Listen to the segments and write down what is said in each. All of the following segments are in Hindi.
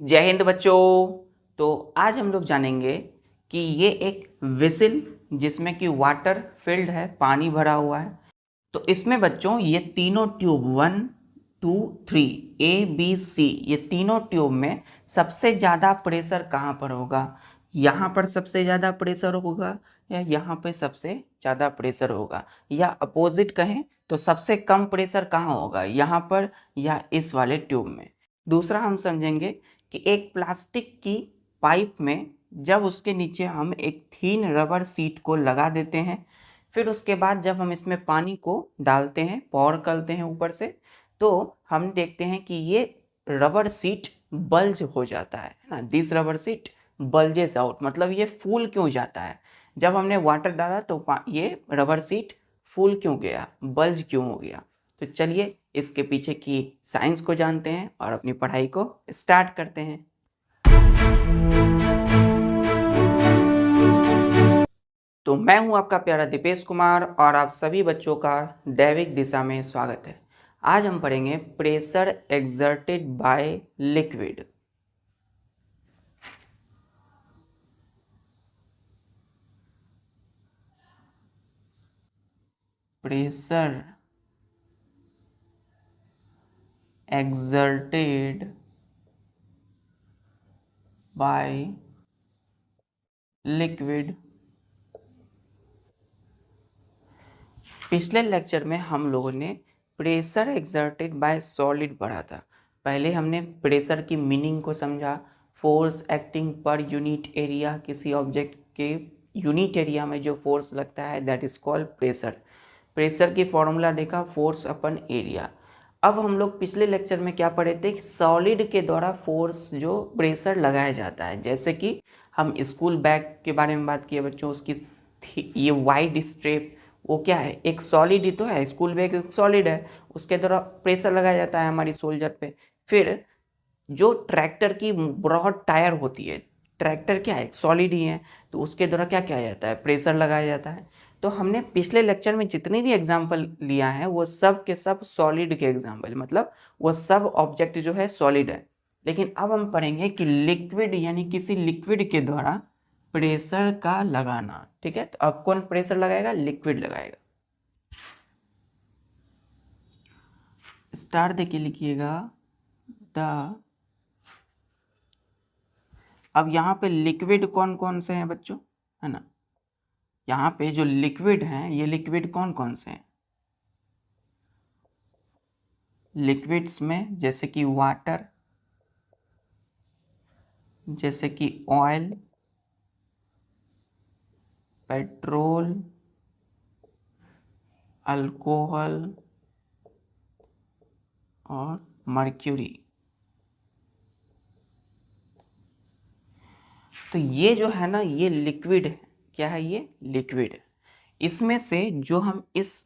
जय हिंद बच्चों। तो आज हम लोग जानेंगे कि ये एक विसिल जिसमें कि वाटर फिल्ड है, पानी भरा हुआ है। तो इसमें बच्चों ये तीनों ट्यूब 1, 2, 3 A B C ये तीनों ट्यूब में सबसे ज़्यादा प्रेशर कहाँ पर होगा? यहाँ पर सबसे ज़्यादा प्रेशर होगा या यहाँ पे सबसे ज़्यादा प्रेशर होगा, या अपोजिट कहें तो सबसे कम प्रेशर कहाँ होगा, यहाँ पर या इस वाले ट्यूब में। दूसरा हम समझेंगे कि एक प्लास्टिक की पाइप में जब उसके नीचे हम एक थीन रबर सीट को लगा देते हैं, फिर उसके बाद जब हम इसमें पानी को डालते हैं, पॉर करते हैं ऊपर से, तो हम देखते हैं कि ये रबर सीट बल्ज हो जाता है ना। This rubber seat bulges out, मतलब ये फूल क्यों जाता है? जब हमने वाटर डाला तो ये रबर सीट फूल क्यों गया, बल्ज क्यों हो गया? तो चलिए इसके पीछे की साइंस को जानते हैं और अपनी पढ़ाई को स्टार्ट करते हैं। तो मैं हूं आपका प्यारा दीपेश कुमार और आप सभी बच्चों का दैविक दिशा में स्वागत है। आज हम पढ़ेंगे pressure exerted by liquid. Pressure exerted by liquid. पिछले लेक्चर में हम लोगों ने प्रेशर एक्सर्टेड बाय सॉलिड पढ़ा था। पहले हमने प्रेशर की मीनिंग को समझा, force acting per unit area, किसी ऑब्जेक्ट के यूनिट एरिया में जो फोर्स लगता है that is called pressure. Pressure की फॉर्मूला देखा, फोर्स अपन एरिया। अब हम लोग पिछले लेक्चर में क्या पढ़े थे? सॉलिड के द्वारा फोर्स जो प्रेशर लगाया जाता है, जैसे कि हम स्कूल बैग के बारे में बात किए बच्चों, उसकी ये वाइड स्ट्रेप वो क्या है? एक सॉलिड ही तो है, स्कूल बैग एक सॉलिड है, उसके द्वारा प्रेशर लगाया जाता है हमारी सोल्जर पे। फिर जो ट्रैक्टर की ब्रॉड टायर होती है, ट्रैक्टर क्या है? सॉलिड ही है, तो उसके द्वारा क्या किया जाता है? प्रेशर लगाया जाता है। तो हमने पिछले लेक्चर में जितनी भी एग्जाम्पल लिया है वो सब के सब सॉलिड के एग्जाम्पल, मतलब वो सब ऑब्जेक्ट जो है सॉलिड है। लेकिन अब हम पढ़ेंगे कि लिक्विड यानी किसी लिक्विड के द्वारा प्रेशर का लगाना। ठीक है, तो अब कौन प्रेशर लगाएगा? लिक्विड लगाएगा। स्टार देके लिखिएगा द। अब यहाँ पे लिक्विड कौन कौन से हैं बच्चों, है ना? यहाँ पे जो लिक्विड हैं, ये लिक्विड कौन कौन से हैं? लिक्विड्स में जैसे कि वाटर, जैसे कि ऑयल, पेट्रोल, अल्कोहल और मर्क्यूरी। तो ये जो है ना, ये लिक्विड है। क्या है ये? लिक्विड है। इसमें से जो हम इस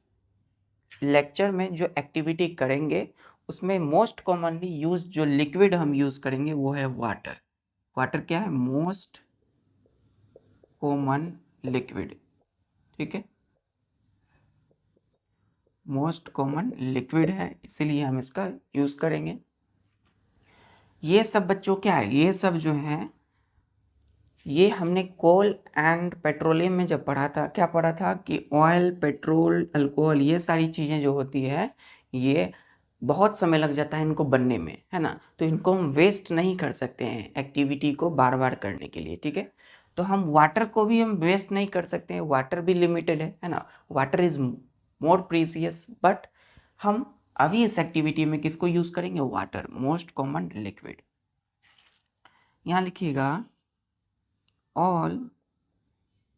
लेक्चर में जो एक्टिविटी करेंगे उसमें मोस्ट कॉमनली यूज जो लिक्विड हम यूज करेंगे वो है वाटर। वाटर क्या है? Most common liquid. ठीक है, मोस्ट कॉमन लिक्विड है, इसीलिए हम इसका यूज करेंगे। ये सब बच्चों क्या है? ये सब जो है ये हमने कोल एंड पेट्रोलियम में जब पढ़ा था, क्या पढ़ा था कि ऑयल, पेट्रोल, अल्कोहल, ये सारी चीज़ें जो होती है ये बहुत समय लग जाता है इनको बनने में, है ना। तो इनको हम वेस्ट नहीं कर सकते हैं एक्टिविटी को बार बार करने के लिए। ठीक है, तो हम वाटर को भी हम वेस्ट नहीं कर सकते हैं, वाटर भी लिमिटेड है ना। Water is more precious, but हम अभी इस एक्टिविटी में किसको यूज़ करेंगे? Water, most common liquid. यहाँ लिखिएगा all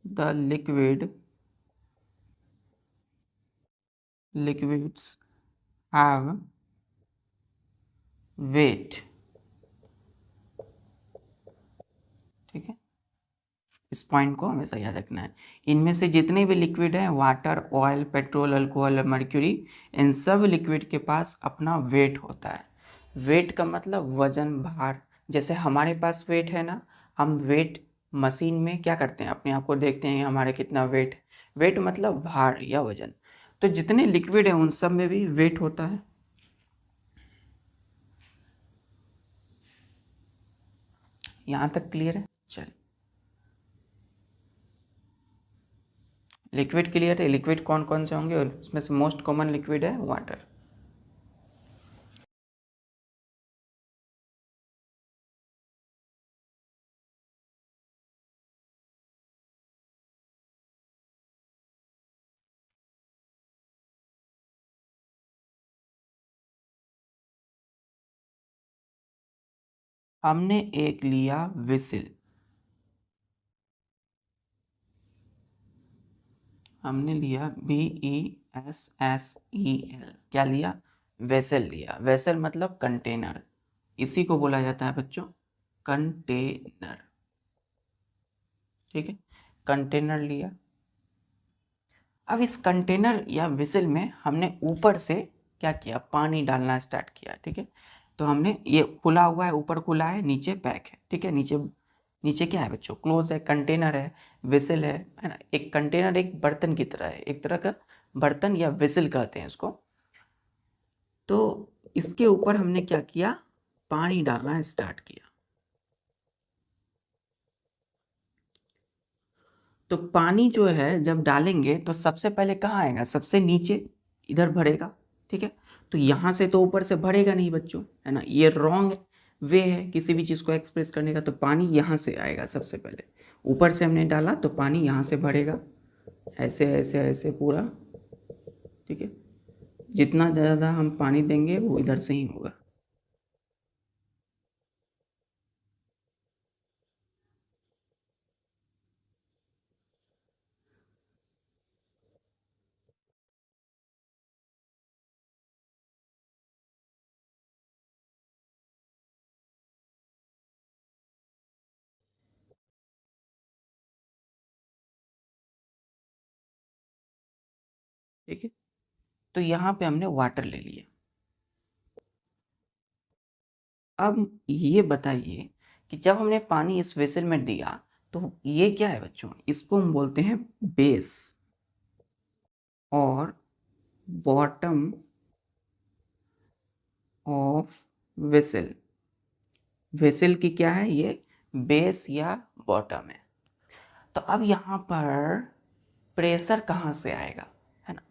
the liquids have weight। ठीक है, इस पॉइंट को हमेशा याद रखना है। इनमें से जितने भी लिक्विड हैं, water, oil, petrol, alcohol, mercury, इन सब लिक्विड के पास अपना वेट होता है। वेट का मतलब वजन, भार। जैसे हमारे पास वेट है ना, हम वेट मशीन में क्या करते हैं? अपने आप को देखते हैं हमारे कितना वेट। वेट मतलब भार या वजन। तो जितने लिक्विड हैं उन सब में भी वेट होता है। यहाँ तक क्लियर है? चल, लिक्विड क्लियर है। लिक्विड कौन कौन से होंगे, और उसमें से मोस्ट कॉमन लिक्विड है वाटर। हमने एक लिया विसिल, हमने लिया VESSEL, क्या लिया? वेसल लिया। वेसल मतलब कंटेनर, इसी को बोला जाता है बच्चों कंटेनर। ठीक है, कंटेनर लिया। अब इस कंटेनर या विसल में हमने ऊपर से क्या किया, पानी डालना स्टार्ट किया। ठीक है, तो हमने ये खुला हुआ है, ऊपर खुला है, नीचे पैक है। ठीक है, नीचे नीचे क्या है बच्चों, क्लोज है, कंटेनर है, विसल है ना। एक कंटेनर एक बर्तन की तरह है, एक तरह का बर्तन या विसल कहते हैं इसको। तो इसके ऊपर हमने क्या किया, पानी डालना स्टार्ट किया। तो पानी जो है जब डालेंगे तो सबसे पहले कहाँ आएगा, सबसे नीचे, इधर भरेगा। ठीक है, तो यहाँ से तो ऊपर से भरेगा नहीं बच्चों, है ना, ये रॉन्ग वे है किसी भी चीज़ को एक्सप्रेस करने का। तो पानी यहाँ से आएगा सबसे पहले, ऊपर से हमने डाला तो पानी यहाँ से भरेगा, ऐसे ऐसे ऐसे पूरा। ठीक है, जितना ज़्यादा हम पानी देंगे वो इधर से ही होगा। ठीक है, तो यहाँ पे हमने वाटर ले लिया। अब ये बताइए कि जब हमने पानी इस वेसल में दिया तो ये क्या है बच्चों, इसको हम बोलते हैं बेस और बॉटम ऑफ वेसल। वेसल की क्या है ये, बेस या बॉटम है। तो अब यहाँ पर प्रेशर कहाँ से आएगा, है ना।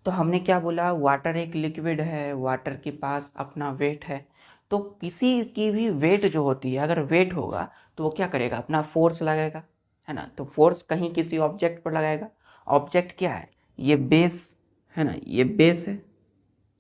तो हमने क्या बोला, वाटर एक लिक्विड है, वाटर के पास अपना वेट है। तो किसी की भी वेट जो होती है, अगर वेट होगा तो वो क्या करेगा, अपना फोर्स लगाएगा, है ना। तो फोर्स कहीं किसी ऑब्जेक्ट पर लगाएगा। ऑब्जेक्ट क्या है, ये बेस है ना, ये बेस है,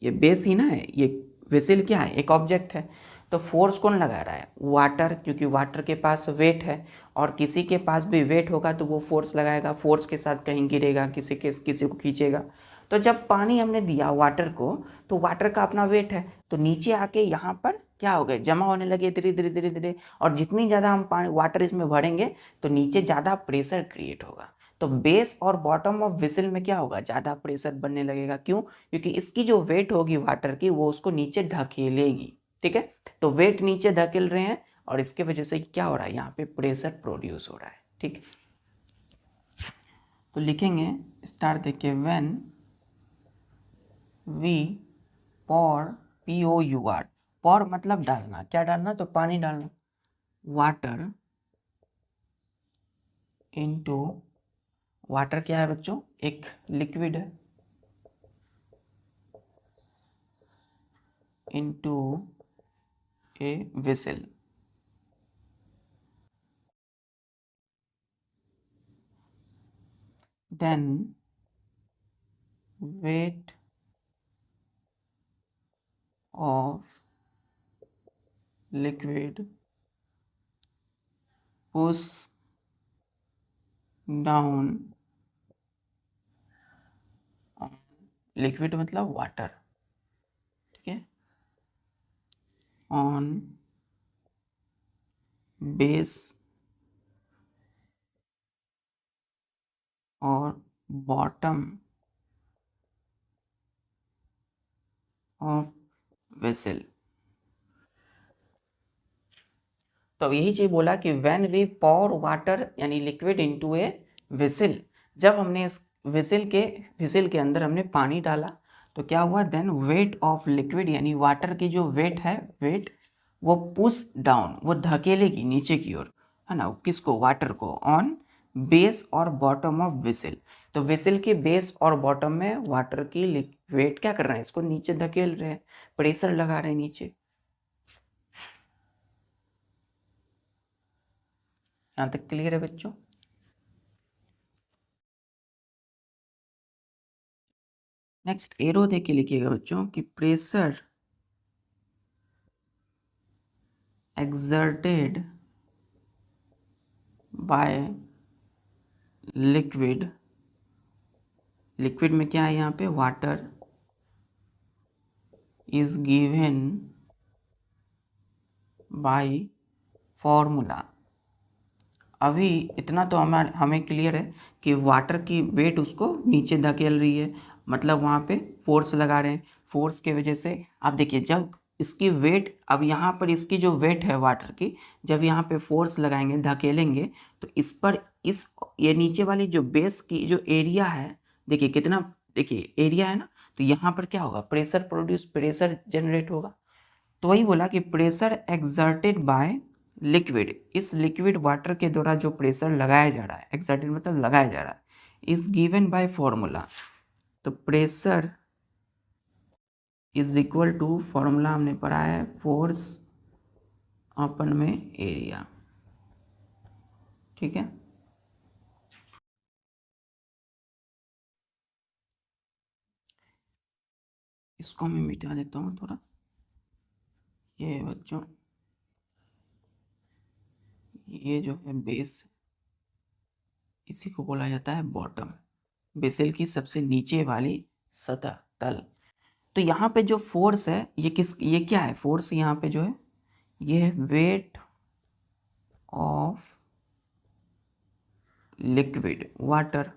ये बेस ही ना है, ये वेसल क्या है, एक ऑब्जेक्ट है। तो फोर्स कौन लगा रहा है, वाटर, क्योंकि वाटर के पास वेट है। और किसी के पास भी वेट होगा तो वो फोर्स लगाएगा, फोर्स के साथ कहीं गिरेगा, किसी को खींचेगा। तो जब पानी हमने दिया वाटर को, तो वाटर का अपना वेट है, तो नीचे आके यहाँ पर क्या हो गए, जमा होने लगे धीरे धीरे धीरे धीरे। और जितनी ज़्यादा हम पानी वाटर इसमें भरेंगे तो नीचे ज़्यादा प्रेशर क्रिएट होगा। तो बेस और बॉटम ऑफ विसल में क्या होगा, ज़्यादा प्रेशर बनने लगेगा। क्यों, क्योंकि इसकी जो वेट होगी वाटर की वो उसको नीचे ढकेलेगी। ठीक है, तो वेट नीचे धकेल रहे हैं और इसके वजह से क्या हो रहा है, यहाँ पे प्रेशर प्रोड्यूस हो रहा है। ठीक, तो लिखेंगे स्टार देखिए, व्हेन वी पॉर, POUR, पॉर मतलब डालना, क्या डालना, तो पानी डालना, वाटर इनटू, वाटर क्या है बच्चों, एक लिक्विड है, into a vessel. Then weight of liquid push down on liquid मतलब वाटर। ठीक है, ऑन बेस और बॉटम ऑफ वेसल। तो यही चीज बोला कि व्हेन वी पॉर वाटर यानी लिक्विड इनटू ए वेसल, जब हमने इस वेसल के अंदर हमने पानी डाला तो क्या हुआ, देन वेट ऑफ लिक्विड यानी वाटर की जो वेट है, वेट वो पुश डाउन, वो धकेलेगी नीचे की ओर, है ना, किसको, वाटर को, ऑन बेस और बॉटम ऑफ वेसल। तो वेसल के बेस और बॉटम में वाटर की वेट क्या कर रहे हैं, इसको नीचे धकेल रहे हैं, प्रेशर लगा रहे हैं नीचे। यहाँ तक क्लियर है बच्चों? नेक्स्ट एरो देख के लिखिएगा बच्चों कि pressure exerted by liquid, liquid में क्या है यहाँ पे, water, is given by formula. अभी इतना तो हमें क्लियर है कि वाटर की वेट उसको नीचे धकेल रही है, मतलब वहाँ पे फोर्स लगा रहे हैं, फोर्स की वजह से आप देखिए जब इसकी वेट, अब यहाँ पर इसकी जो वेट है वाटर की, जब यहाँ पे फोर्स लगाएंगे, धकेलेंगे, तो इस पर इस ये नीचे वाली जो बेस की जो एरिया है, देखिए कितना, देखिए एरिया है ना, तो यहाँ पर क्या होगा, प्रेशर प्रोड्यूस, प्रेशर जनरेट होगा। तो वही बोला कि प्रेशर एक्सर्टेड बाय लिक्विड, इस लिक्विड वाटर के द्वारा जो प्रेशर लगाया जा रहा है, एक्सर्टेड मतलब लगाया जा रहा है, इज गिवन बाय फॉर्मूला। तो pressure is equal to, formula हमने पढ़ा है, फोर्स अपन में एरिया। ठीक है, इसको मैं मिटा देता हूँ थोड़ा। ये बच्चों, ये जो है बेस, इसी को बोला जाता है बॉटम, बेसल की सबसे नीचे वाली सतह, तल। तो यहाँ पे जो फोर्स है, ये क्या है, फोर्स यहाँ पे जो है, ये है वेट ऑफ लिक्विड वाटर।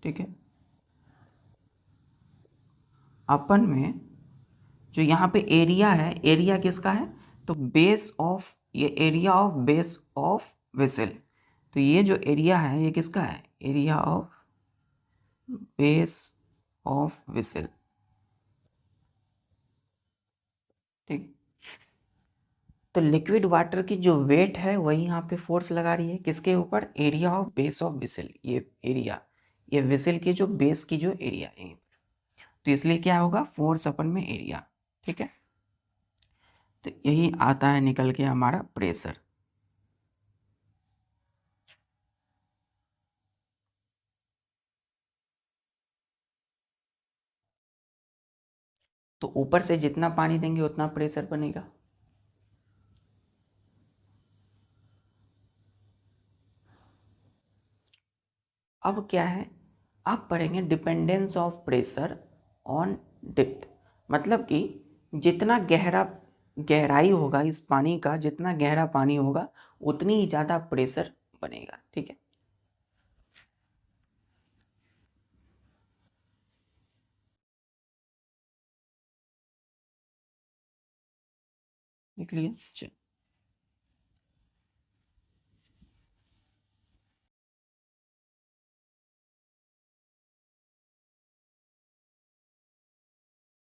ठीक है, अपन में जो यहाँ पे एरिया है, एरिया किसका है, तो बेस ऑफ, ये area of base of vessel. तो ये जो एरिया है ये किसका है, area of base of vessel. ठीक, तो लिक्विड वाटर की जो वेट है वही यहाँ पे फोर्स लगा रही है, किसके ऊपर, area of base of vessel, ये एरिया, ये वेसल की जो बेस की जो एरिया है, तो इसलिए क्या होगा, फोर्स अपन में एरिया। ठीक है, तो यही आता है निकल के हमारा प्रेशर। तो ऊपर से जितना पानी देंगे उतना प्रेशर बनेगा। अब क्या है, आप पढ़ेंगे dependence of pressure on depth, मतलब कि जितना गहरा, गहराई होगा इस पानी का, जितना गहरा पानी होगा उतनी ही ज़्यादा प्रेशर बनेगा। ठीक है, लिख लिए, चल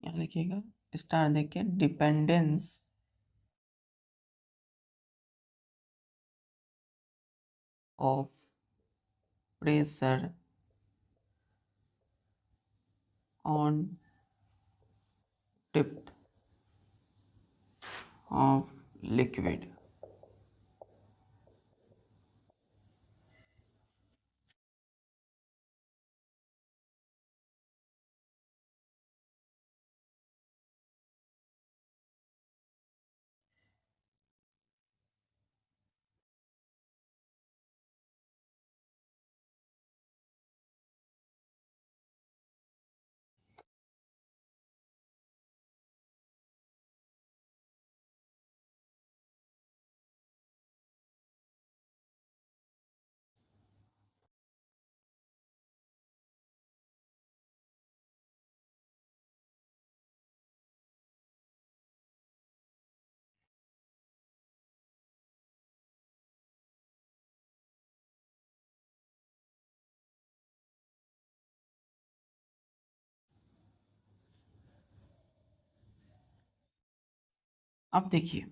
यहाँ लिखिएगा, स्टार देखिए, dependence of pressure on depth of liquid. अब देखिए,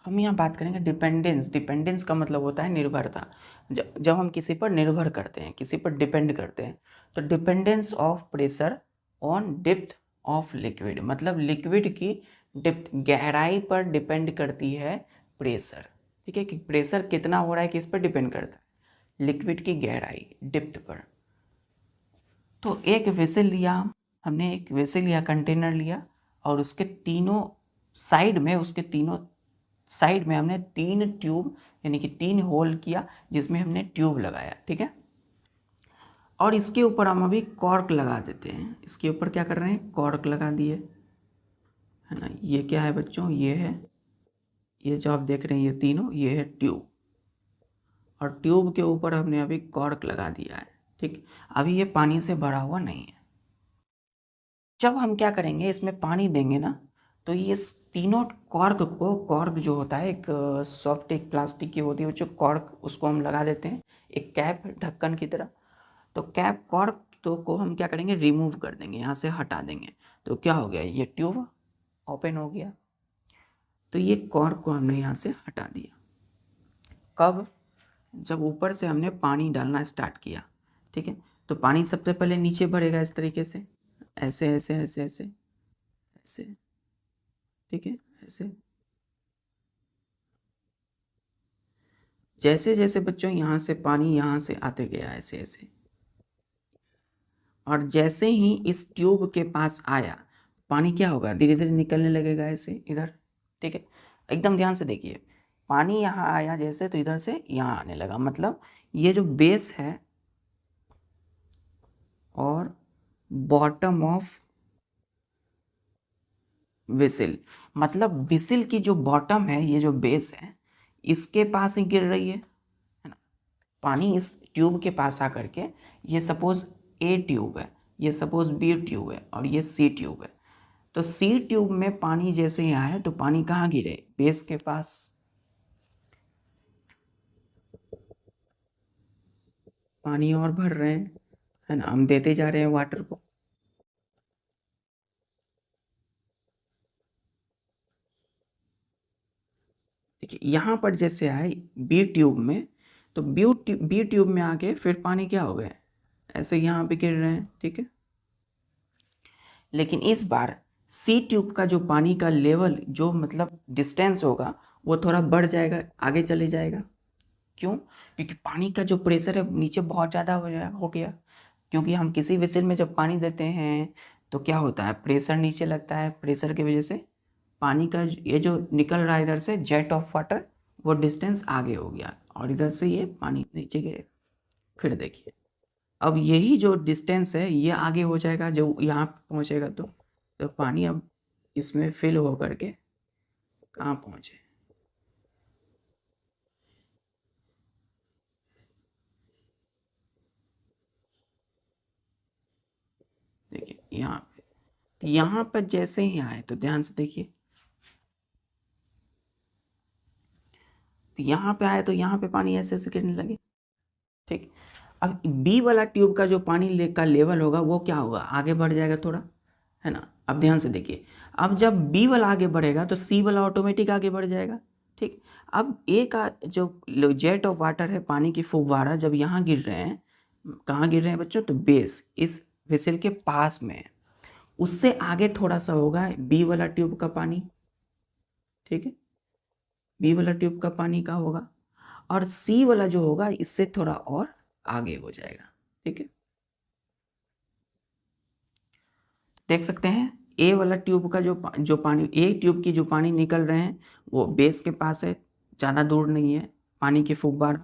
हम यहाँ बात करेंगे डिपेंडेंस। डिपेंडेंस का मतलब होता है निर्भरता। जब हम किसी पर निर्भर करते हैं, किसी पर डिपेंड करते हैं, तो dependence of pressure on depth of liquid, मतलब लिक्विड की डेप्थ, गहराई पर डिपेंड करती है प्रेशर। ठीक है, कि प्रेशर कितना हो रहा है किस पर डिपेंड करता है, लिक्विड की गहराई, डेप्थ पर। तो एक वेसल लिया, हमने एक वेसल लिया, कंटेनर लिया, और उसके तीनों साइड में, उसके तीनों साइड में हमने 3 ट्यूब यानी कि 3 होल किया, जिसमें हमने ट्यूब लगाया। ठीक है, और इसके ऊपर हम अभी कॉर्क लगा देते हैं। इसके ऊपर क्या कर रहे हैं, कॉर्क लगा दिए, है ना। ये क्या है बच्चों, ये है, ये जो आप देख रहे हैं ये तीनों, ये है ट्यूब, और ट्यूब के ऊपर हमने अभी कॉर्क लगा दिया है। ठीक, अभी ये पानी से भरा हुआ नहीं है। जब हम क्या करेंगे, इसमें पानी देंगे ना, तो ये तीनों कॉर्क को, कॉर्क जो होता है एक सॉफ्ट, एक प्लास्टिक की होती है जो कॉर्क, उसको हम लगा देते हैं एक कैप, ढक्कन की तरह। तो कैप, कॉर्क तो को हम क्या करेंगे, रिमूव कर देंगे, यहाँ से हटा देंगे। तो क्या हो गया, ये ट्यूब ओपन हो गया। तो ये कॉर्क को हमने यहाँ से हटा दिया। कब, जब ऊपर से हमने पानी डालना स्टार्ट किया। ठीक है, तो पानी सबसे पहले नीचे भरेगा इस तरीके से, ऐसे ऐसे ऐसे ऐसे ऐसे, ठीक है, ऐसे। जैसे जैसे बच्चों यहाँ से पानी यहाँ से आते गया ऐसे ऐसे, और जैसे ही इस ट्यूब के पास आया, पानी क्या होगा, धीरे धीरे निकलने लगेगा ऐसे इधर। ठीक है, एकदम ध्यान से देखिए, पानी यहाँ आया जैसे, तो इधर से यहाँ आने लगा, मतलब ये जो बेस है और बॉटम ऑफ विसिल, मतलब विसिल की जो बॉटम है, ये जो बेस है, इसके पास ही गिर रही है ना। पानी इस ट्यूब के पास आकर के, ये सपोज ए ट्यूब है, ये सपोज बी ट्यूब है, और ये सी ट्यूब है। तो सी ट्यूब में पानी जैसे ही आया, तो पानी कहाँ गिरे, बेस के पास। पानी और भर रहे हैं, है ना, हम देते जा रहे हैं वाटर को। देखिए यहाँ पर जैसे आए बी ट्यूब में, तो बी ट्यूब में आके फिर पानी क्या हो गया, ऐसे यहाँ पे गिर रहे हैं। ठीक है, लेकिन इस बार सी ट्यूब का जो पानी का लेवल, जो मतलब डिस्टेंस होगा, वो थोड़ा बढ़ जाएगा, आगे चले जाएगा। क्यों, क्योंकि पानी का जो प्रेशर है नीचे बहुत ज़्यादा हो गया। क्योंकि हम किसी वेसल में जब पानी देते हैं, तो क्या होता है, प्रेशर नीचे लगता है, प्रेशर की वजह से पानी का ये जो निकल रहा है इधर से जेट ऑफ वाटर, वो डिस्टेंस आगे हो गया, और इधर से ये पानी नीचे गिरे। फिर देखिए, अब यही जो डिस्टेंस है ये आगे हो जाएगा, जो यहाँ पहुँचेगा, तो पानी अब इसमें फिल हो करके कहाँ पहुँचे, देखिए यहाँ पे। तो यहाँ पर जैसे ही आए, तो ध्यान से देखिए, तो यहाँ पे आए, तो यहाँ पे पानी ऐसे ऐसे गिरने लगे। ठीक, अब बी वाला ट्यूब का जो पानी का लेवल होगा, वो क्या होगा, आगे बढ़ जाएगा थोड़ा, है ना। अब ध्यान से देखिए, अब जब बी वाला आगे बढ़ेगा, तो सी वाला ऑटोमेटिक आगे बढ़ जाएगा। ठीक, अब ए का जो जेट ऑफ वाटर है, पानी की फुव्वारा, जब यहाँ गिर रहे हैं, कहाँ गिर रहे हैं बच्चों, तो बेस इस वेसल के पास में है, उससे आगे थोड़ा सा होगा बी वाला ट्यूब का पानी। ठीक है, बी वाला ट्यूब का पानी का होगा, और सी वाला जो होगा इससे थोड़ा और आगे हो जाएगा। ठीक है, देख सकते हैं ए वाला ट्यूब का जो पानी, ए ट्यूब की जो पानी निकल रहे हैं, वो बेस के पास है, ज़्यादा दूर नहीं है पानी के फुब्बार।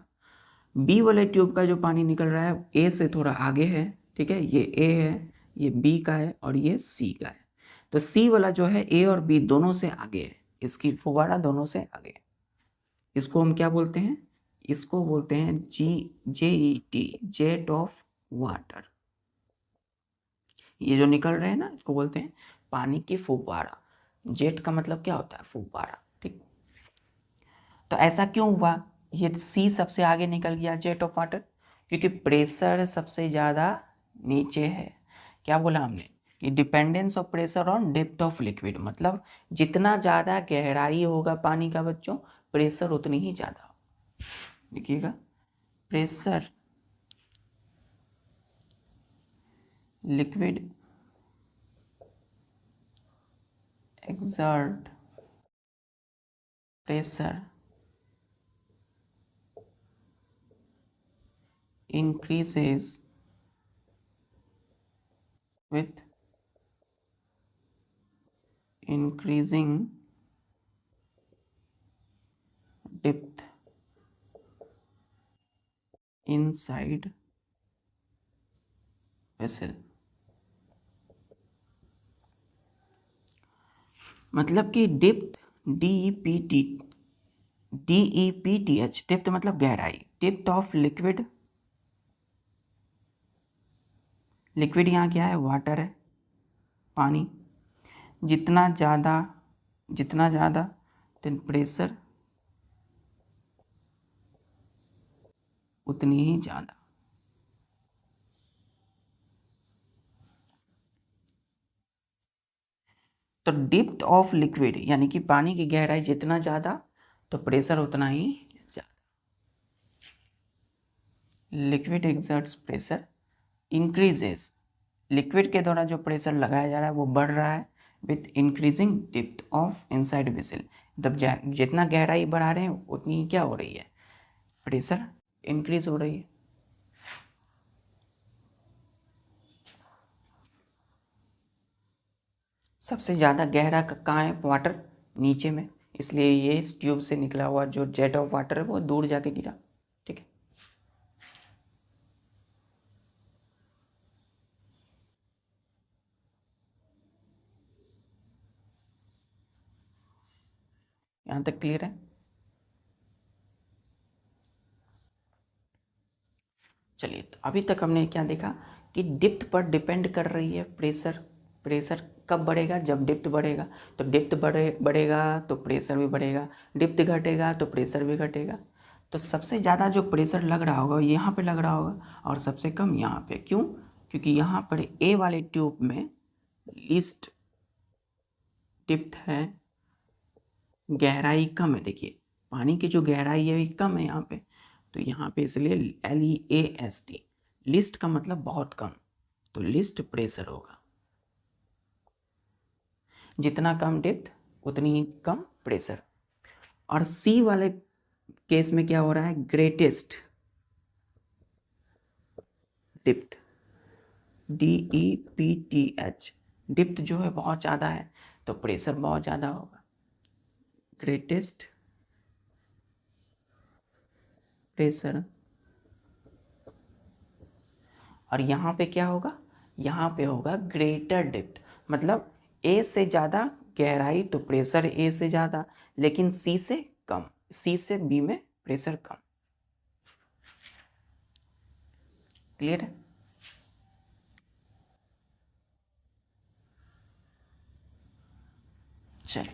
बी वाले ट्यूब का जो पानी निकल रहा है, ए से थोड़ा आगे है। ठीक है, ये ए है, ये बी का है, और ये सी का है। तो सी वाला जो है ए और बी दोनों से आगे है, इसकी फुब्बारा दोनों से आगे है। इसको हम क्या बोलते हैं, इसको बोलते हैं JET, जेट ऑफ वाटर। ये जो निकल रहे हैं ना, इसको बोलते हैं पानी की फुब्बारा। जेट का मतलब क्या होता है, फुब्बारा। ठीक, तो ऐसा क्यों हुआ, ये सी सबसे आगे निकल गया जेट ऑफ वाटर, क्योंकि प्रेशर सबसे ज़्यादा नीचे है। क्या बोला हमने, कि dependence of pressure on depth of liquid, मतलब जितना ज़्यादा गहराई होगा पानी का बच्चों, प्रेशर उतनी ही ज़्यादा। देखिएगा, pressure liquid exert pressure increases with increasing depth inside vessel। मतलब कि डेप्थ DEPTH, डेप्थ मतलब गहराई, डेप्थ ऑफ लिक्विड, लिक्विड यहाँ क्या है, वाटर है, पानी, जितना ज़्यादा प्रेशर उतनी ही ज़्यादा। तो डेप्थ ऑफ लिक्विड यानी कि पानी की गहराई जितना ज़्यादा तो प्रेशर उतना ही ज़्यादा। Liquid exerts pressure increases, liquid के द्वारा जो प्रेशर लगाया जा रहा है वो बढ़ रहा है with increasing depth of inside vessel. जब जितना गहराई बढ़ा रहे हैं उतनी क्या हो रही है, प्रेशर इंक्रीज हो रही है। सबसे ज़्यादा गहरा कहाँ है, वाटर नीचे में, इसलिए ये इस ट्यूब से निकला हुआ जो जेट ऑफ वाटर है वो दूर जाके गिरा। ठीक है, यहाँ तक क्लियर है। चलिए, तो अभी तक हमने क्या देखा कि डेप्थ पर डिपेंड कर रही है प्रेशर। प्रेशर कब बढ़ेगा, जब डेप्थ बढ़ेगा, तो डेप्थ बढ़ेगा तो प्रेशर भी बढ़ेगा, डेप्थ घटेगा तो प्रेशर भी घटेगा। तो सबसे ज़्यादा जो प्रेशर लग रहा होगा यहाँ पे लग रहा होगा और सबसे कम यहाँ पे। क्यों? क्योंकि यहाँ पर ए वाले ट्यूब में लीस्ट डेप्थ है, गहराई कम है। देखिए पानी की जो गहराई है कम है यहाँ पे, तो यहाँ पे इसलिए LEAST, लिस्ट का मतलब बहुत कम, तो लिस्ट प्रेशर होगा। जितना कम डेप्थ उतनी ही कम प्रेशर। और सी वाले केस में क्या हो रहा है, ग्रेटेस्ट डेप्थ DEPTH, डेप्थ जो है बहुत ज़्यादा है तो प्रेशर बहुत ज़्यादा होगा। ग्रेटेस्ट प्रेशर, और यहाँ पे क्या होगा, यहाँ पे होगा ग्रेटर डेप्थ, मतलब ए से ज़्यादा गहराई तो प्रेशर ए से ज़्यादा, लेकिन सी से कम, सी से बी में प्रेशर कम। क्लियर है? चलिए,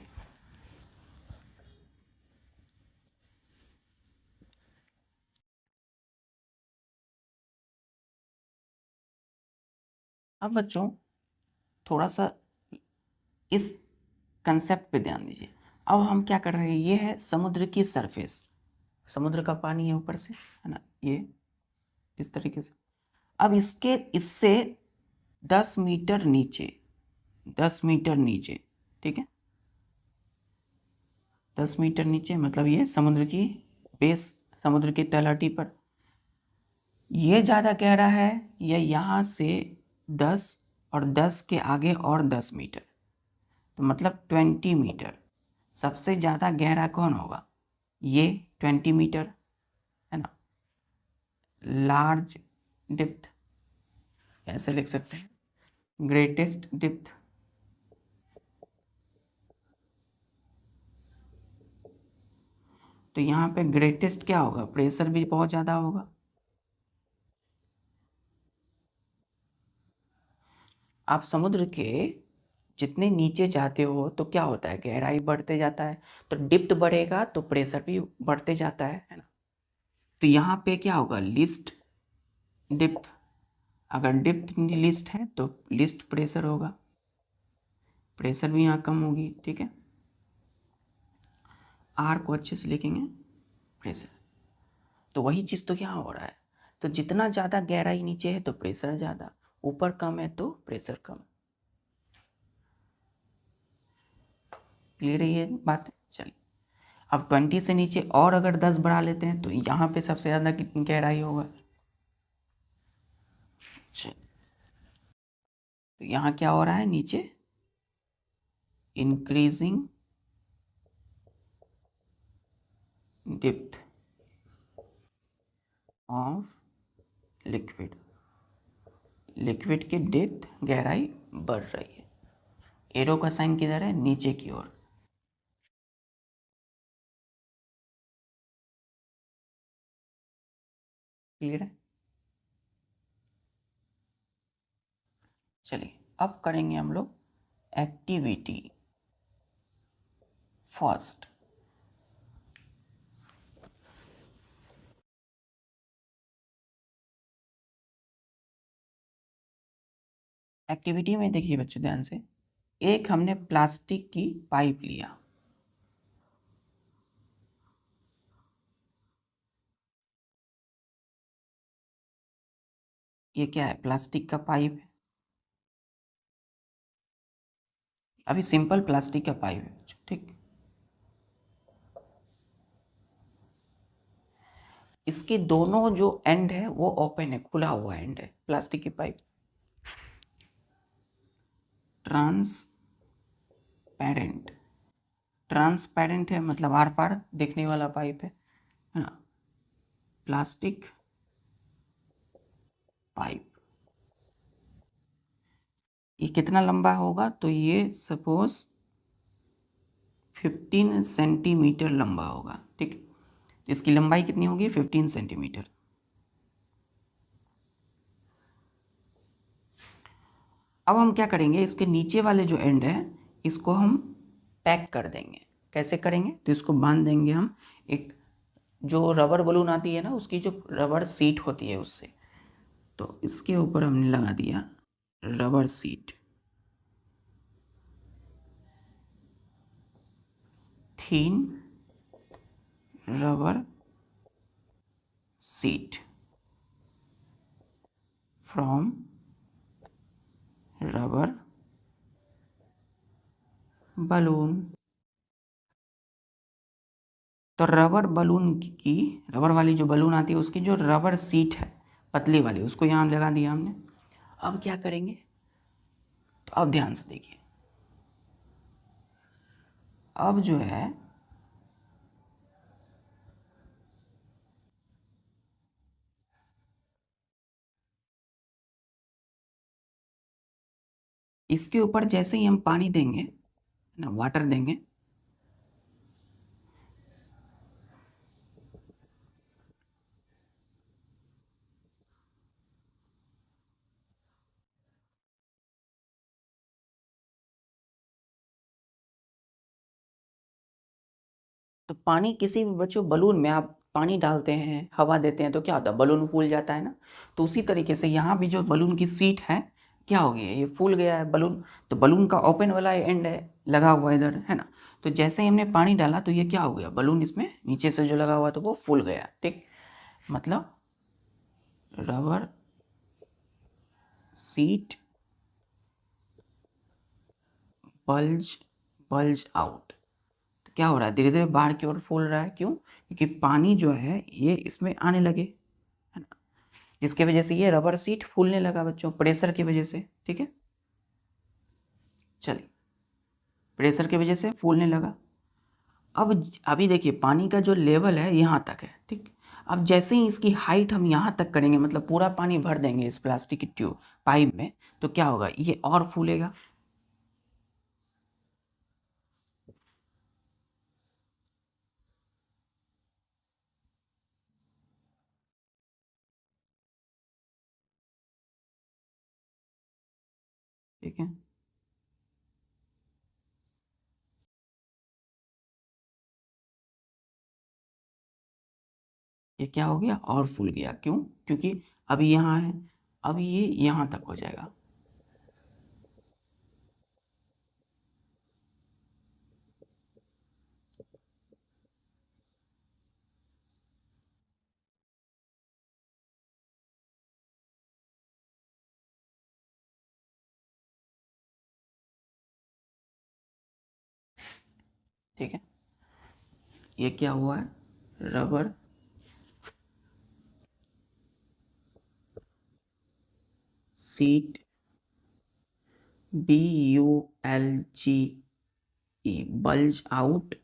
अब बच्चों थोड़ा सा इस कंसेप्ट पे ध्यान दीजिए। अब हम क्या कर रहे हैं, ये है समुद्र की सरफेस, समुद्र का पानी है ऊपर से, है ना, ये इस तरीके से। अब इससे 10 मीटर नीचे, 10 मीटर नीचे, ठीक है, 10 मीटर नीचे मतलब ये समुद्र की बेस, समुद्र की तलहटी पर, ये ज़्यादा गहरा है या यहाँ से 10 और 10 के आगे और 10 मीटर, तो मतलब 20 मीटर। सबसे ज़्यादा गहरा कौन होगा, ये 20 मीटर, है ना, लार्ज डेप्थ ऐसे लिख सकते हैं, ग्रेटेस्ट डेप्थ, तो यहाँ पे ग्रेटेस्ट क्या होगा, प्रेशर भी बहुत ज़्यादा होगा। आप समुद्र के जितने नीचे जाते हो तो क्या होता है, गहराई बढ़ते जाता है, तो डेप्थ बढ़ेगा तो प्रेशर भी बढ़ते जाता है ना। तो यहाँ पे क्या होगा, लिस्ट डेप्थ अगर डिप्थ लिस्ट है तो लिस्ट प्रेशर होगा, प्रेशर भी यहाँ कम होगी, ठीक है। आर को अच्छे से लिखेंगे, प्रेशर। तो वही चीज़ तो यहाँ हो रहा है। तो जितना ज़्यादा गहराई नीचे है तो प्रेशर ज़्यादा, ऊपर कम है तो प्रेशर कम। क्लियर है ये बात? चलिए, अब 20 से नीचे और अगर 10 बढ़ा लेते हैं तो यहाँ पे सबसे ज़्यादा कितनी गहराई होगा? चलिए, तो यहाँ क्या हो रहा है? नीचे increasing depth of liquid, liquid की डेप्थ गहराई बढ़ रही है। एरो का साइन किधर है? नीचे की ओर। क्लियर है? चलिए, अब करेंगे हम लोग एक्टिविटी फर्स्ट। एक्टिविटी में देखिए बच्चों ध्यान से, एक हमने प्लास्टिक की पाइप लिया, ये क्या है? प्लास्टिक का पाइप है। अभी सिंपल प्लास्टिक का पाइप है बच्चों, ठीक। इसके दोनों जो एंड है वो ओपन है, खुला हुआ एंड है प्लास्टिक की पाइप। ट्रांसपेरेंट, ट्रांसपेरेंट है मतलब आर पार देखने वाला पाइप है ना। प्लास्टिक पाइप, ये कितना लंबा होगा? तो ये सपोज 15 सेंटीमीटर लंबा होगा, ठीक। इसकी लंबाई कितनी होगी? 15 सेंटीमीटर। अब हम क्या करेंगे, इसके नीचे वाले जो एंड है इसको हम पैक कर देंगे। कैसे करेंगे? तो इसको बांध देंगे हम एक, जो रबर बलून आती है ना उसकी जो रबर सीट होती है उससे। तो इसके ऊपर हमने लगा दिया rubber seat, thin rubber seat from rubber balloon. तो रबर बलून की, रबर वाली जो बलून आती है उसकी जो रबर सीट है पतली वाली, उसको यहाँ लगा दिया हमने। अब क्या करेंगे? तो अब ध्यान से देखिए, अब जो है इसके ऊपर जैसे ही हम पानी देंगे ना, वाटर देंगे, तो पानी किसी भी बच्चों बलून में आप पानी डालते हैं, हवा देते हैं तो क्या होता है? बलून फूल जाता है ना। तो उसी तरीके से यहाँ भी जो बलून की सीट है क्या हो गई है? ये फूल गया है बलून। तो बलून का ओपन वाला एंड है लगा हुआ इधर, है ना। तो जैसे ही हमने पानी डाला तो ये क्या हो गया? बलून इसमें नीचे से जो लगा हुआ तो वो फूल गया, ठीक। मतलब rubber sheet bulge, bulge out. तो क्या हो रहा है? धीरे धीरे बाहर की ओर फूल रहा है। क्यों? क्योंकि पानी जो है ये इसमें आने लगे, है ना, जिसकी वजह से ये रबर सीट फूलने लगा बच्चों, प्रेशर की वजह से, ठीक है। चलिए, प्रेशर की वजह से फूलने लगा। अब अभी देखिए पानी का जो लेवल है यहाँ तक है, ठीक। अब जैसे ही इसकी हाइट हम यहाँ तक करेंगे, मतलब पूरा पानी भर देंगे इस प्लास्टिक की ट्यूब पाइप में, तो क्या होगा? ये और फूलेगा। ठीक है, ये क्या हो गया? और फूल गया। क्यों? क्योंकि अभी यहाँ है अब ये यहाँ तक हो जाएगा। ठीक है, ये क्या हुआ है, rubber seat, BULGE, bulge out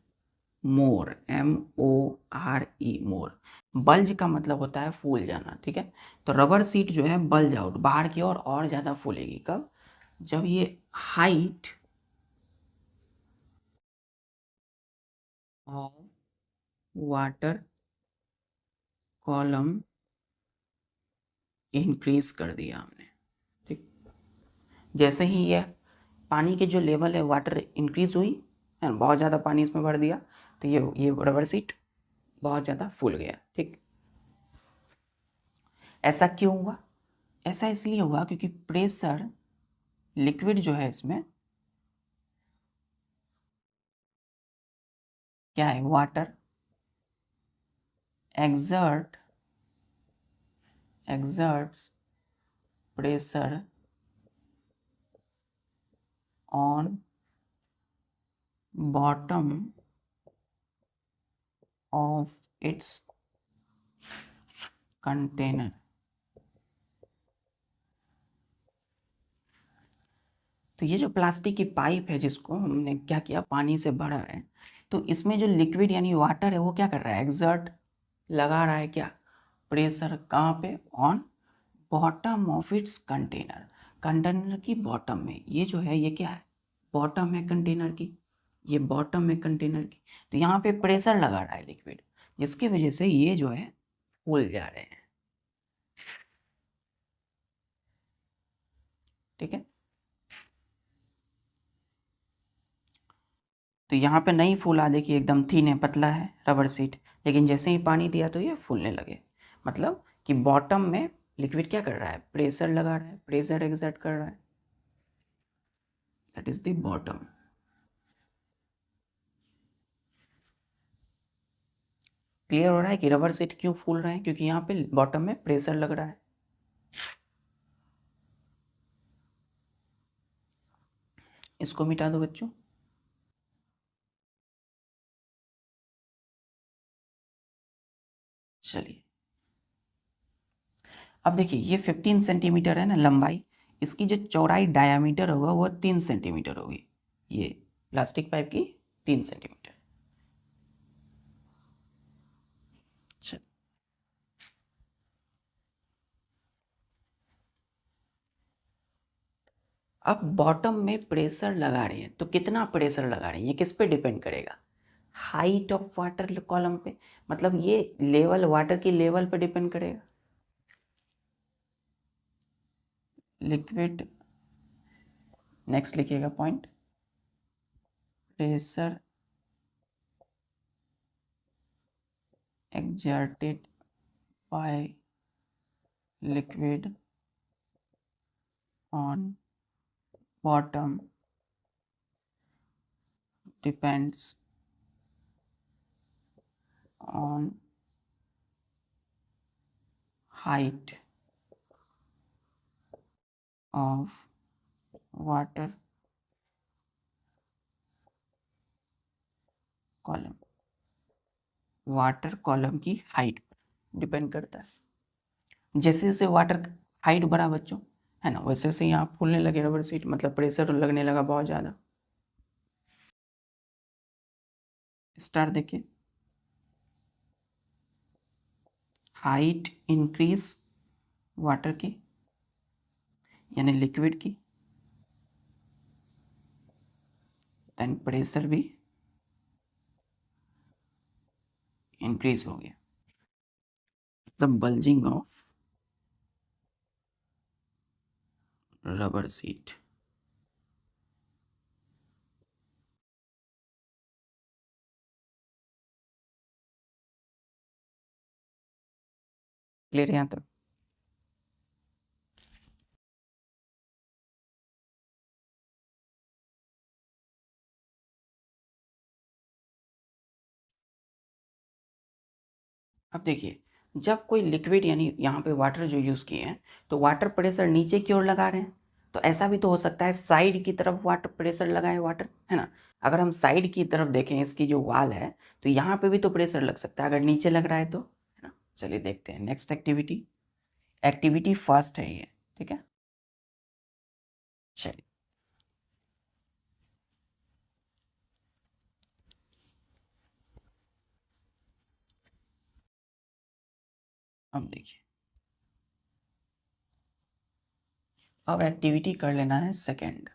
more, MORE, मोर। बल्ज का मतलब होता है फूल जाना, ठीक है। तो रबर सीट जो है बल्ज आउट, बाहर की ओर और ज़्यादा फूलेगी। कब? जब ये height of water column increase कर दिया हमने, ठीक। जैसे ही ये पानी के जो लेवल है वाटर इंक्रीज हुई है, बहुत ज़्यादा पानी इसमें भर दिया, तो ये रबर सीट बहुत ज़्यादा फूल गया, ठीक। ऐसा क्यों हुआ? ऐसा इसलिए हुआ क्योंकि प्रेशर, लिक्विड जो है इसमें क्या है, water exerts pressure on bottom of its container। तो ये जो प्लास्टिक की पाइप है जिसको हमने क्या किया, पानी से भरा है, तो इसमें जो लिक्विड यानी वाटर है वो क्या कर रहा है, एक्सर्ट लगा रहा है क्या, प्रेशर। कहाँ पे? On bottom of its container, container की बॉटम में। ये जो है ये क्या है, बॉटम है कंटेनर की, ये बॉटम है कंटेनर की। तो यहाँ पे प्रेशर लगा रहा है लिक्विड, जिसकी वजह से ये जो है फूल जा रहे हैं, ठीक है। तो यहाँ पे नहीं फूला, देखिए एकदम थीन है, पतला है रबर सीट, लेकिन जैसे ही पानी दिया तो ये फूलने लगे। मतलब कि बॉटम में लिक्विड क्या कर रहा है, प्रेशर लगा रहा है, प्रेशर एक्सर्ट कर रहा है, that is the bottom. Clear हो रहा है कि रबर सीट क्यों फूल रहे हैं, क्योंकि यहाँ पे बॉटम में प्रेशर लग रहा है। इसको मिटा दो बच्चों। चलिए, अब देखिए ये 15 सेंटीमीटर है ना लंबाई, इसकी जो चौड़ाई डायामीटर होगा वो 3 सेंटीमीटर होगी, ये प्लास्टिक पाइप की 3 सेंटीमीटर। चल, अब बॉटम में प्रेशर लगा रही है, तो कितना प्रेशर लगा रही है ये किस पे डिपेंड करेगा, हाइट ऑफ वाटर कॉलम पे, मतलब ये लेवल, वाटर की लेवल पे डिपेंड करेगा। लिक्विड, नेक्स्ट लिखिएगा point, pressure exerted by liquid on bottom depends on height of water column, water column की हाइट पर डिपेंड करता है। जैसे जैसे वाटर हाइट बढ़ा बच्चों, है ना, वैसे वैसे यहाँ फूलने लगे रबर सीट, मतलब प्रेशर लगने लगा बहुत ज़्यादा। स्टार देखिए, हाइट इंक्रीज वाटर की यानी लिक्विड की, देन प्रेशर भी इंक्रीज हो गया, the bulging of rubber seat. Clear यहाँ तक? अब देखिए, जब कोई लिक्विड यानी यहाँ पे वाटर जो यूज़ किए हैं तो वाटर प्रेशर नीचे की ओर लगा रहे हैं, तो ऐसा भी तो हो सकता है साइड की तरफ वाटर प्रेशर लगाए वाटर, है ना। अगर हम साइड की तरफ देखें इसकी जो वाल है तो यहाँ पे भी तो प्रेशर लग सकता है अगर नीचे लग रहा है तो, है ना। चलिए देखते हैं नेक्स्ट एक्टिविटी। एक्टिविटी फर्स्ट है ये, ठीक है। चलिए अब देखिए, अब एक्टिविटी कर लेना है सेकेंड।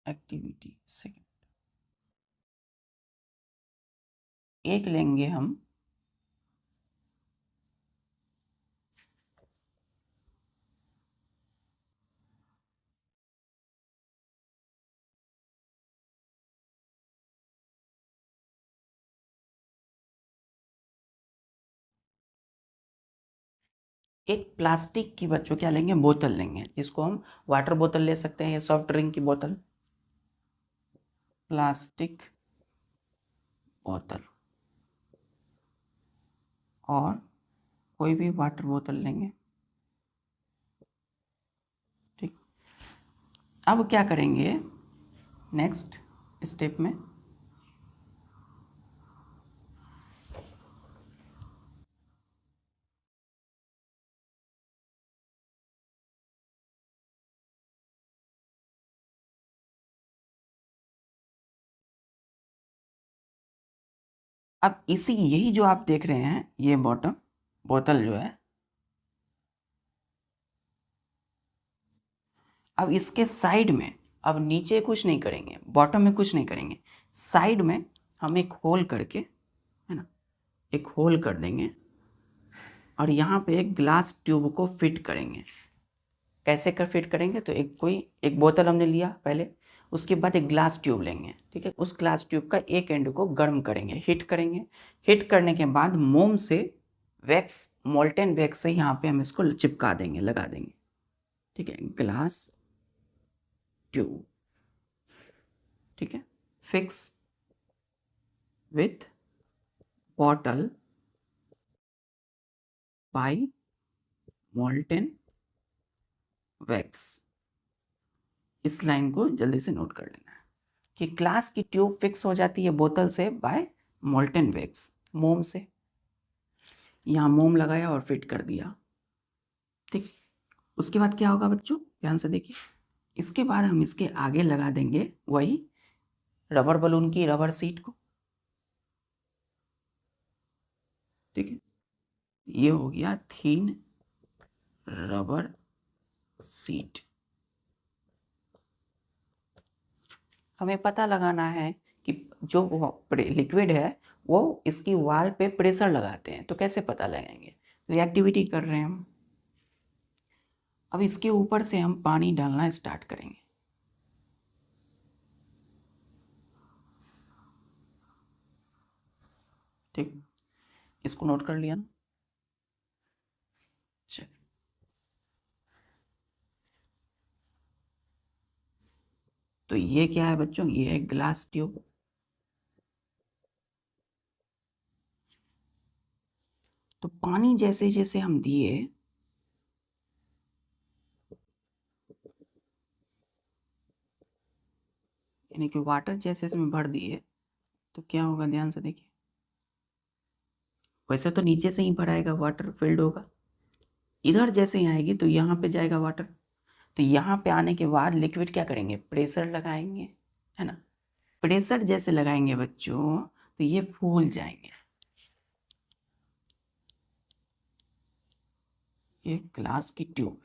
एक्टिविटी सेकेंड, एक लेंगे हम एक प्लास्टिक की बच्चों क्या लेंगे, बोतल लेंगे, जिसको हम वाटर बोतल ले सकते हैं या सॉफ्ट ड्रिंक की बोतल, प्लास्टिक बोतल, और कोई भी वाटर बोतल लेंगे, ठीक। अब क्या करेंगे नेक्स्ट स्टेप में, अब इसी यही जो आप देख रहे हैं ये बॉटम बोतल जो है, अब इसके साइड में, अब नीचे कुछ नहीं करेंगे, बॉटम में कुछ नहीं करेंगे, साइड में हम एक होल करके, है ना, एक होल कर देंगे और यहाँ पे एक ग्लास ट्यूब को फिट करेंगे। कैसे कर फिट करेंगे, तो एक बोतल हमने लिया पहले, उसके बाद एक ग्लास ट्यूब लेंगे, ठीक है। उस ग्लास ट्यूब का एक एंड को गर्म करेंगे, हीट करेंगे। हीट करने के बाद मोम से वैक्स, मोल्टेन वैक्स से यहाँ पे हम इसको चिपका देंगे, लगा देंगे, ठीक है। ग्लास ट्यूब, ठीक है, fix with bottle by molten wax. इस लाइन को जल्दी से नोट कर लेना है कि ग्लास की ट्यूब फिक्स हो जाती है बोतल से बाय मोल्टेन वैक्स, मोम से। यहाँ मोम लगाया और फिट कर दिया, ठीक। उसके बाद क्या होगा बच्चों, ध्यान से देखिए, इसके बाद हम इसके आगे लगा देंगे वही रबर बलून की रबर सीट को, ठीक है। ये हो गया थीन रबर सीट। हमें पता लगाना है कि जो लिक्विड है वो इसकी वाल पे प्रेशर लगाते हैं, तो कैसे पता लगाएंगे, तो ये एक्टिविटी कर रहे हैं हम। अब इसके ऊपर से हम पानी डालना स्टार्ट करेंगे, ठीक। इसको नोट कर लिया ना। चलिए, तो ये क्या है बच्चों, ये है ग्लास ट्यूब। तो पानी जैसे जैसे हम दिए, यानी कि वाटर जैसे इसमें भर दिए, तो क्या होगा, ध्यान से देखिए, वैसे तो नीचे से ही भराएगा, वाटर फिल्ड होगा, इधर जैसे ही आएगी तो यहाँ पे जाएगा वाटर, तो यहाँ पे आने के बाद लिक्विड क्या करेंगे, प्रेशर लगाएंगे, है ना। प्रेशर जैसे लगाएंगे बच्चों तो ये फूल जाएंगे। ये ग्लास की ट्यूब,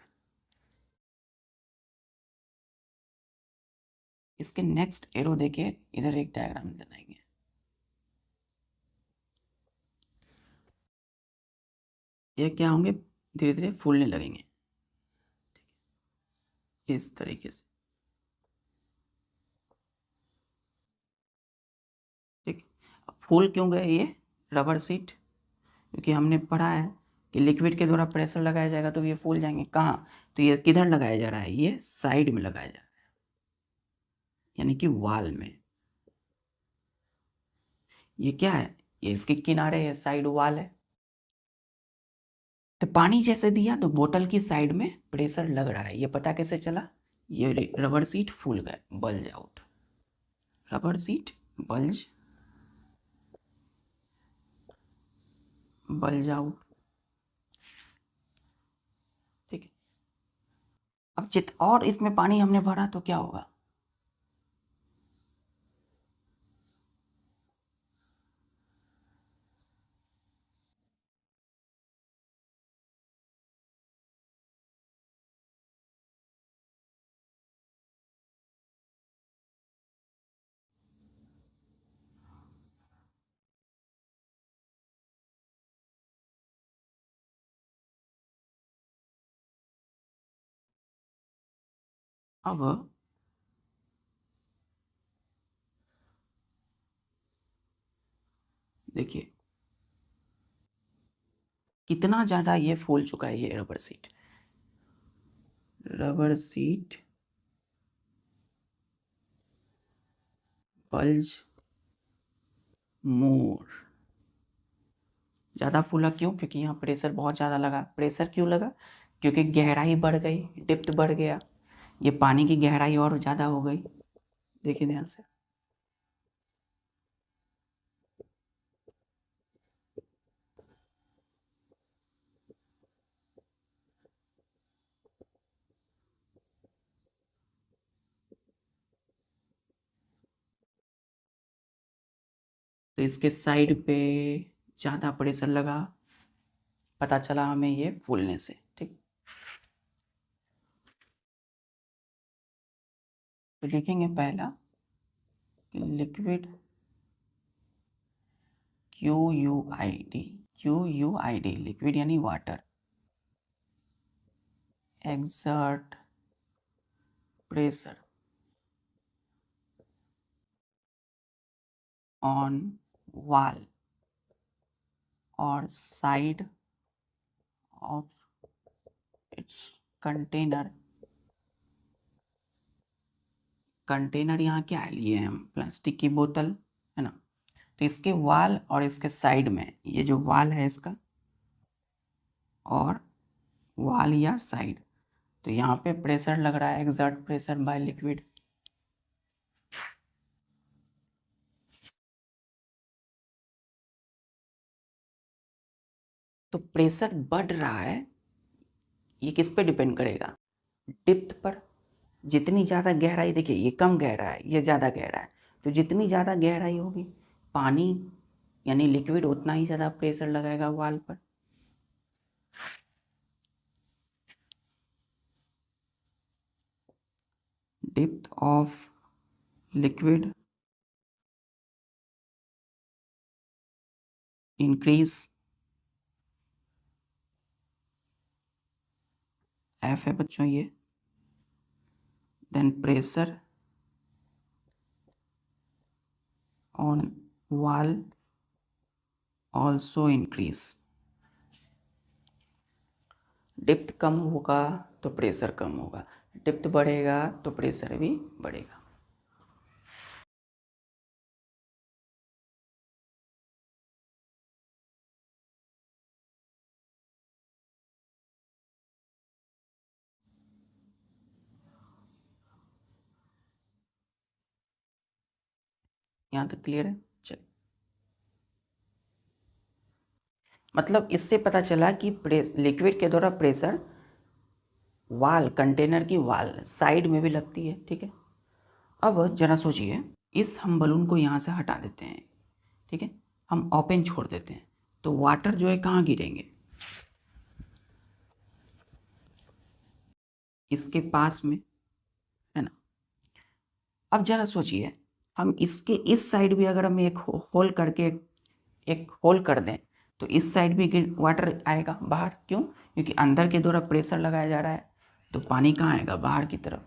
इसके नेक्स्ट एरो देखिए, इधर एक डायग्राम बनाएंगे। ये क्या होंगे, धीरे धीरे फूलने लगेंगे इस तरीके से, ठीक। अब फूल क्यों गए ये रबर सीट, क्योंकि हमने पढ़ा है कि लिक्विड के द्वारा प्रेशर लगाया जाएगा तो ये फूल जाएंगे। कहाँ? तो ये किधर लगाया जा रहा है? ये साइड में लगाया जा रहा है, यानी कि वॉल में। ये क्या है? ये इसके किनारे है, साइड वॉल है। तो पानी जैसे दिया तो बोतल की साइड में प्रेशर लग रहा है, ये पता कैसे चला? ये रबर सीट फूल गए, bulge out. Rubber sheet bulge, bulge out. ठीक है। अब और इसमें पानी हमने भरा तो क्या होगा? अब देखिए कितना ज़्यादा ये फूल चुका है, ये rubber sheet. Rubber sheet bulge more. ज़्यादा फूला क्यों? क्योंकि यहाँ प्रेशर बहुत ज़्यादा लगा। प्रेशर क्यों लगा? क्योंकि गहराई बढ़ गई, डिप्थ बढ़ गया, ये पानी की गहराई और ज़्यादा हो गई। देखिए ध्यान से। तो इसके साइड पे ज़्यादा प्रेशर लगा, पता चला हमें ये फूलने से। ठीक, तो लिखेंगे पहला कि लिक्विड QUID, QUID लिक्विड यानी water, exert pressure on wall और side of its container. Container यहाँ क्या लिए हम? प्लास्टिक की बोतल है ना। तो इसके वॉल और इसके साइड में, ये जो वॉल है इसका और वॉल या साइड, तो यहाँ पे प्रेशर लग रहा है, एक्सर्ट प्रेशर बाय लिक्विड। तो प्रेशर बढ़ रहा है, ये किस पे डिपेंड करेगा? डिप्थ पर। जितनी ज़्यादा गहराई, देखिए ये कम गहरा है, ये ज़्यादा गहरा है, तो जितनी ज़्यादा गहराई होगी पानी यानी लिक्विड उतना ही ज़्यादा प्रेशर लगाएगा वॉल पर। Depth of liquid increase, F है बच्चों ये, then pressure on wall also increase. Depth कम होगा तो प्रेशर कम होगा, डेप्थ बढ़ेगा तो प्रेशर भी बढ़ेगा। यहाँ तक क्लियर है? चलिए, मतलब इससे पता चला कि लिक्विड के द्वारा प्रेशर वाल, कंटेनर की वाल साइड में भी लगती है। ठीक है। अब जरा सोचिए, इस हम बलून को यहाँ से हटा देते हैं, ठीक है, हम ओपन छोड़ देते हैं, तो वाटर जो है कहाँ गिरेंगे? इसके पास में, है ना। अब जरा सोचिए, हम इसके इस साइड भी अगर हम एक होल करके एक होल कर दें तो इस साइड भी वाटर आएगा बाहर। क्यों? क्योंकि अंदर के द्वारा प्रेशर लगाया जा रहा है, तो पानी कहाँ आएगा? बाहर की तरफ।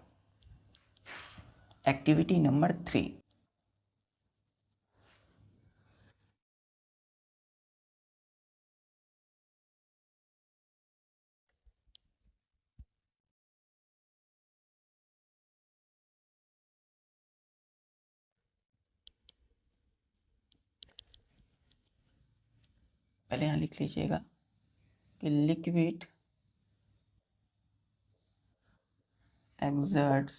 Activity number 3। पहले यहाँ लिख लीजिएगा कि liquid exerts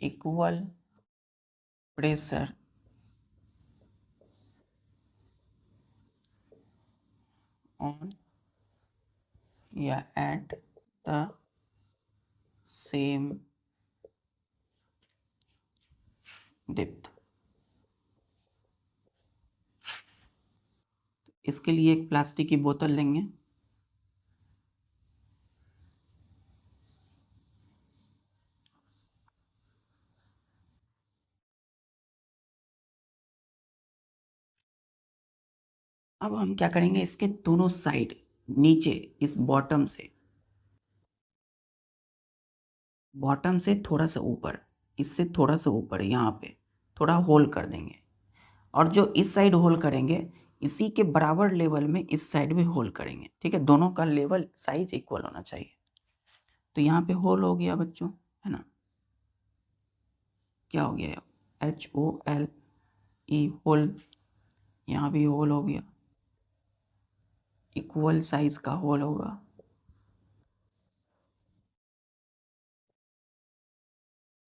equal pressure on या at the same depth। इसके लिए एक प्लास्टिक की बोतल लेंगे, अब हम क्या करेंगे, इसके दोनों साइड नीचे इस बॉटम से थोड़ा सा ऊपर, इससे थोड़ा सा ऊपर यहाँ पे थोड़ा होल कर देंगे, और जो इस साइड होल करेंगे इसी के बराबर लेवल में इस साइड भी होल करेंगे। ठीक है, दोनों का लेवल साइज इक्वल होना चाहिए। तो यहाँ पे होल हो गया बच्चों, है ना, क्या हो गया, HOLE होल, यहाँ भी होल हो गया, इक्वल साइज का होल होगा।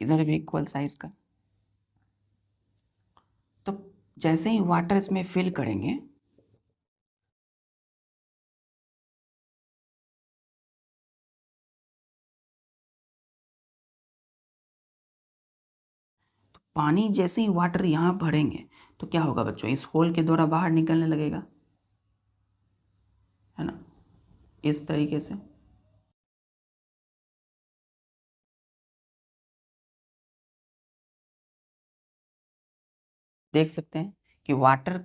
इधर भी इक्वल साइज का। तो जैसे ही वाटर इसमें फिल करेंगे तो पानी जैसे ही वाटर यहाँ भरेंगे तो क्या होगा बच्चों, इस होल के द्वारा बाहर निकलने लगेगा, है ना, इस तरीके से। देख सकते हैं कि वाटर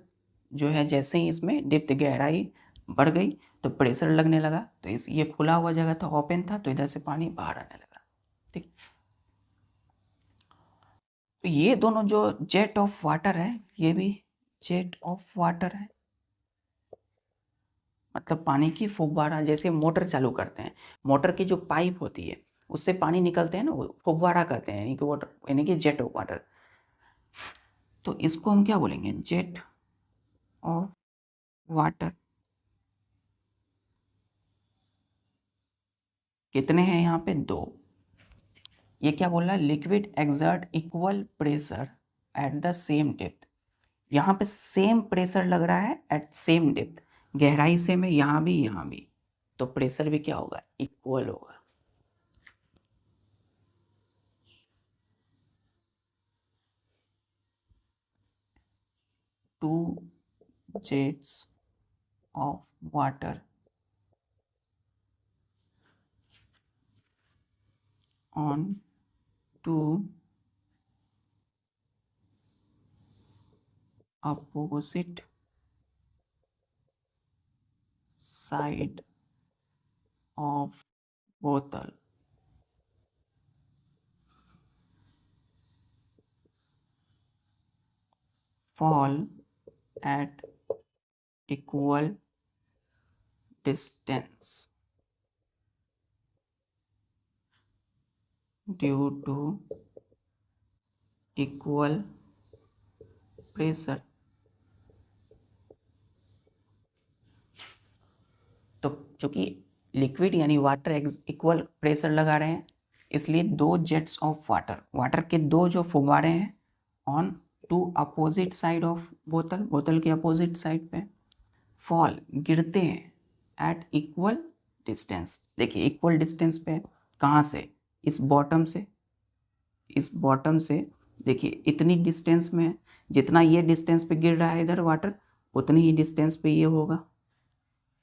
जो है जैसे ही इसमें डिप्थ गहराई बढ़ गई तो प्रेशर लगने लगा, तो इस ये खुला हुआ जगह था, ओपन था, तो इधर से पानी बाहर आने लगा। ठीक, तो ये दोनों जो जेट ऑफ वाटर है, ये भी जेट ऑफ वाटर है, मतलब पानी की फुव्वारा। जैसे मोटर चालू करते हैं, मोटर की जो पाइप होती है उससे पानी निकलते हैं ना, वो फुव्वारा करते हैं, यानी कि वाटर, यानी कि जेट ऑफ वाटर। तो इसको हम क्या बोलेंगे, जेट ऑफ वाटर। कितने हैं यहाँ पे, 2। ये क्या बोल रहा है, liquid exert equal pressure at the same depth. यहाँ पे सेम प्रेशर लग रहा है एट सेम डेप्थ, गहराई से में यहाँ भी, तो प्रेशर भी क्या होगा, इक्वल होगा। Two jets of water on two opposite side of bottle fall at equal distance due to equal pressure। तो चूंकि लिक्विड यानी वाटर इक्वल प्रेशर लगा रहे हैं, इसलिए 2 जेट्स ऑफ वाटर, वाटर के 2 जो फुव्वारे हैं ऑन 2 अपोजिट साइड ऑफ बोतल, बोतल के अपोजिट साइड पे फॉल गिरते हैं एट इक्वल डिस्टेंस। देखिए इक्वल डिस्टेंस पे कहाँ से, इस बॉटम से, इस बॉटम से देखिए इतनी डिस्टेंस में, जितना ये डिस्टेंस पे गिर रहा है इधर वाटर, उतनी ही डिस्टेंस पे ये होगा।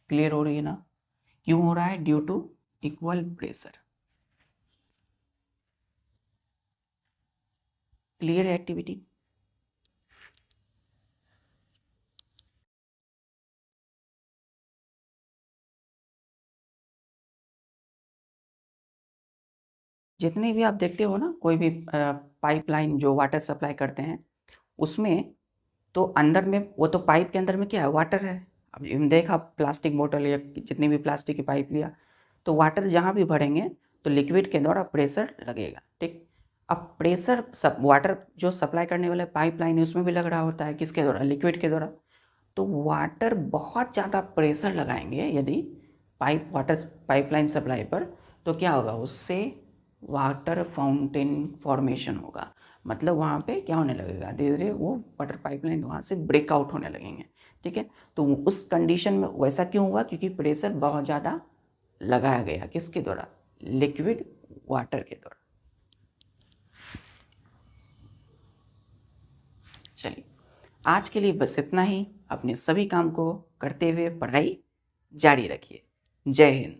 क्लियर हो रही है ना, क्यों हो रहा है, due to equal pressure. Clear है एक्टिविटी। जितने भी आप देखते हो ना, कोई भी पाइपलाइन जो वाटर सप्लाई करते हैं उसमें, तो अंदर में वो तो पाइप के अंदर में क्या है, वाटर है। अब देखा प्लास्टिक बोतल या जितनी भी प्लास्टिक की पाइप लिया, तो वाटर जहाँ भी भरेंगे तो लिक्विड के द्वारा प्रेशर लगेगा। ठीक, अब प्रेशर सब वाटर जो सप्लाई करने वाले पाइपलाइन है उसमें भी लग रहा होता है, किसके द्वारा, लिक्विड के द्वारा। तो वाटर बहुत ज़्यादा प्रेशर लगाएंगे यदि वाटर पाइपलाइन सप्लाई पर, तो क्या होगा, उससे वाटर फाउंटेन फॉर्मेशन होगा। मतलब वहाँ पे क्या होने लगेगा, धीरे धीरे वो वाटर पाइपलाइन वहाँ से ब्रेकआउट होने लगेंगे। ठीक है, तो उस कंडीशन में वैसा क्यों हुआ, क्योंकि प्रेशर बहुत ज़्यादा लगाया गया, किसके द्वारा, लिक्विड वाटर के द्वारा। चलिए, आज के लिए बस इतना ही। अपने सभी काम को करते हुए पढ़ाई जारी रखिए। जय हिंद।